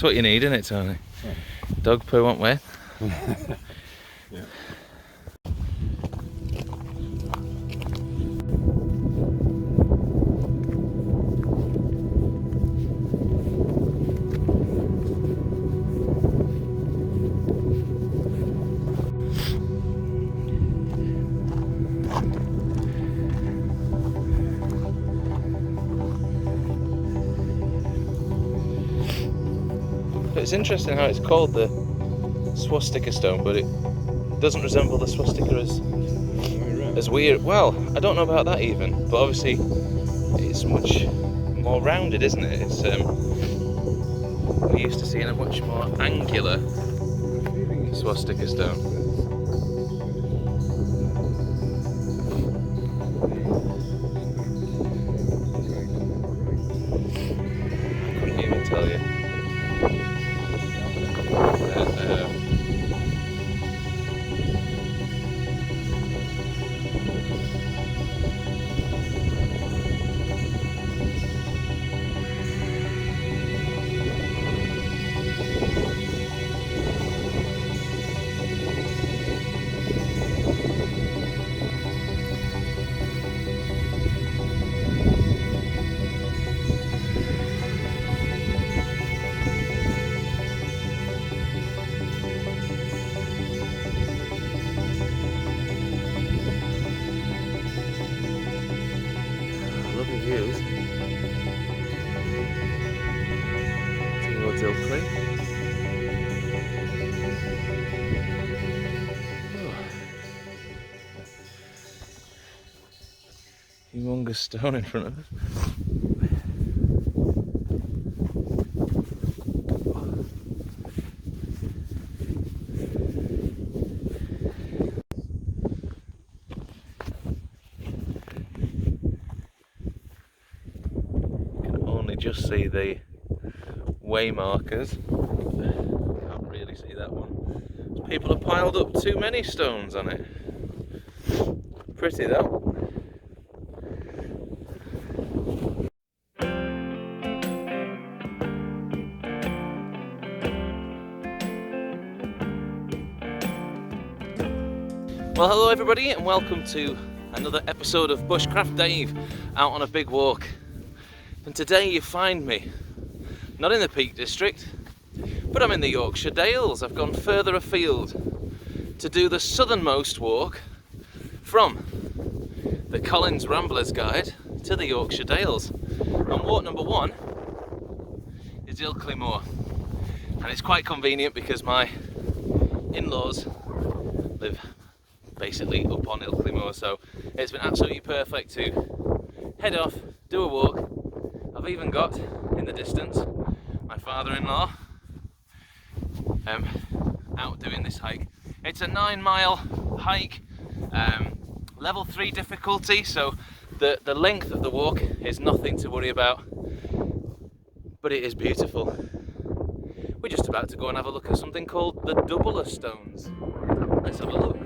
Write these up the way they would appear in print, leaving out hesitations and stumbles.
what you need, isn't it, Tony? Yeah. Dog poo won't wet. Yeah. But it's interesting how it's called the Swastika stone, but it doesn't resemble the swastika as weird. Well, I don't know about that even, but obviously it's much more rounded, isn't it? It's we're used to seeing a much more angular swastika stone. I couldn't even tell you. Lovely views towards Ilkley. Humongous stone in front of us. Just see the way markers. Can't really see that one. People have piled up too many stones on it. Pretty though. Well, hello everybody and welcome to another episode of Bushcraft Dave out on a big walk. And today you find me not in the Peak District, but I'm in the Yorkshire Dales. I've gone further afield to do the southernmost walk from the Collins Ramblers Guide to the Yorkshire Dales. And walk number one is Ilkley Moor. And it's quite convenient because my in-laws live basically up on Ilkley Moor, so it's been absolutely perfect to head off, do a walk. I've even got, in the distance, my father-in-law out doing this hike. It's a 9-mile hike, level 3 difficulty, so the length of the walk is nothing to worry about, but it is beautiful. We're just about to go and have a look at something called the Doubler Stones. Let's have a look.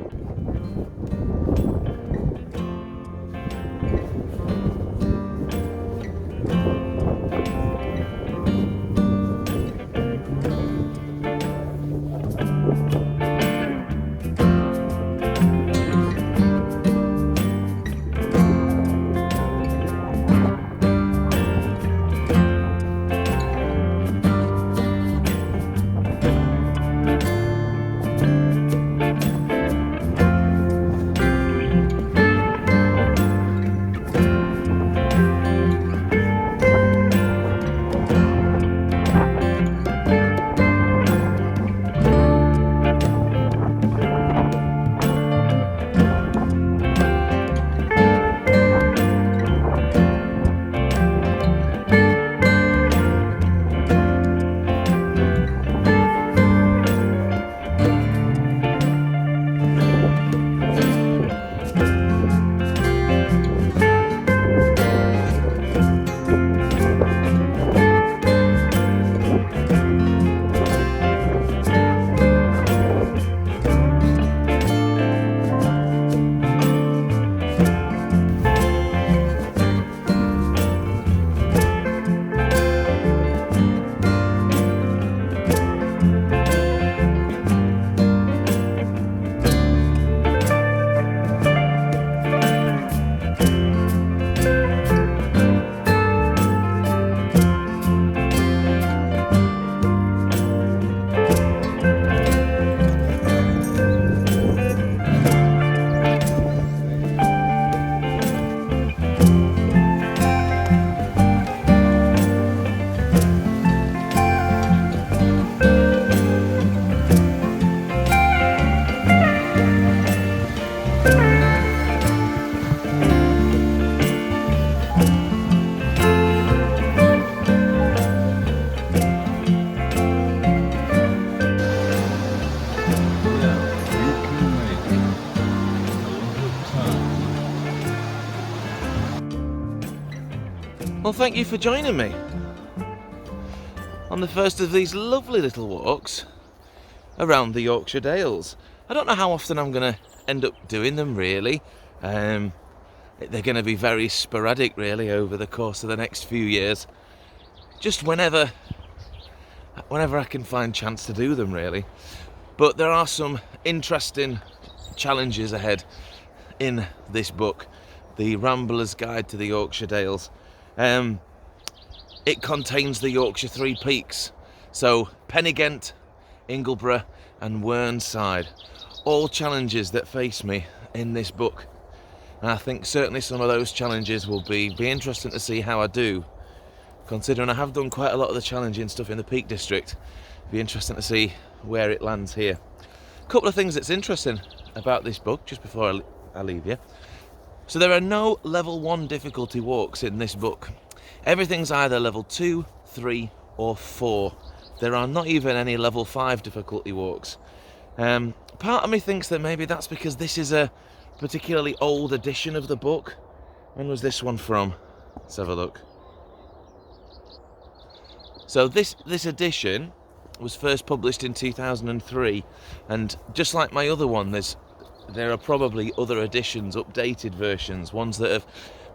Well, thank you for joining me on the first of these lovely little walks around the Yorkshire Dales. I don't know how often I'm going to end up doing them, really. They're going to be very sporadic, really, over the course of the next few years. Just whenever I can find chance to do them, really. But there are some interesting challenges ahead in this book, The Rambler's Guide to the Yorkshire Dales. It contains the Yorkshire Three Peaks, so Penigent, Ingleborough and Whernside, all challenges that face me in this book. And I think certainly some of those challenges will be interesting to see how I do, considering I have done quite a lot of the challenging stuff in the Peak District. Be interesting to see where it lands here. A couple of things that's interesting about this book, just before I leave you. So there are no level 1 difficulty walks in this book. Everything's either level 2, 3 or 4. There are not even any level 5 difficulty walks. Part of me thinks that maybe that's because this is a particularly old edition of the book. When was this one from? Let's have a look. So this edition was first published in 2003, and just like my other one, there are probably other editions, updated versions, ones that have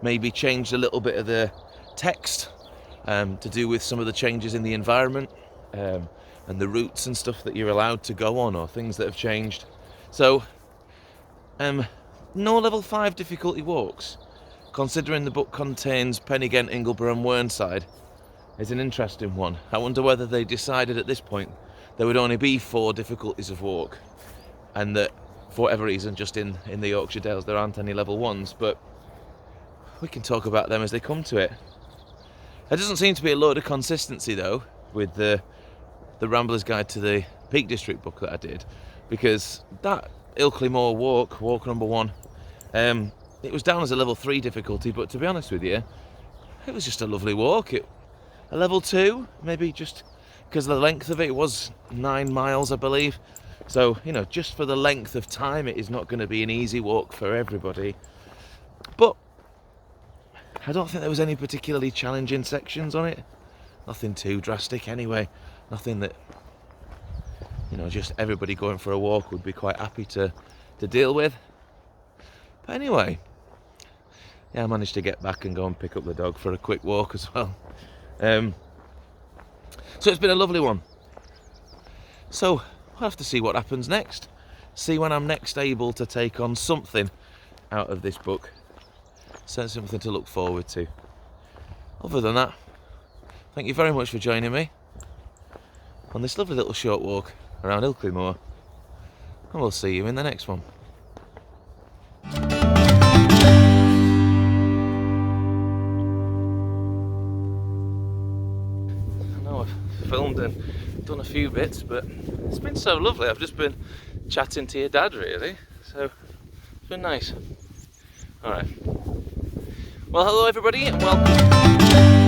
maybe changed a little bit of the text to do with some of the changes in the environment and the routes and stuff that you're allowed to go on, or things that have changed. So no level 5 difficulty walks, considering the book contains Penigent, Ingleborough and Whernside, is an interesting one. I wonder whether they decided at this point there would only be 4 difficulties of walk, and that for whatever reason just in the Yorkshire Dales there aren't any level 1s, but we can talk about them as they come to it. There doesn't seem to be a load of consistency though with the Rambler's Guide to the Peak District book that I did, because that Ilkley Moor walk number 1, it was down as a level 3 difficulty, but to be honest with you, it was just a lovely walk. A level 2, maybe just because the length of it was 9 miles, I believe. So, just for the length of time, it is not going to be an easy walk for everybody. But I don't think there was any particularly challenging sections on it. Nothing too drastic anyway. Nothing that, just everybody going for a walk would be quite happy to deal with. But anyway, yeah, I managed to get back and go and pick up the dog for a quick walk as well. So it's been a lovely one. So we'll have to see what happens next. See when I'm next able to take on something out of this book. So something to look forward to. Other than that, thank you very much for joining me on this lovely little short walk around Ilkley Moor. And we'll see you in the next one. Filmed and done a few bits, but it's been so lovely. I've just been chatting to your dad, really, so it's been nice. Alright, well, hello everybody and welcome.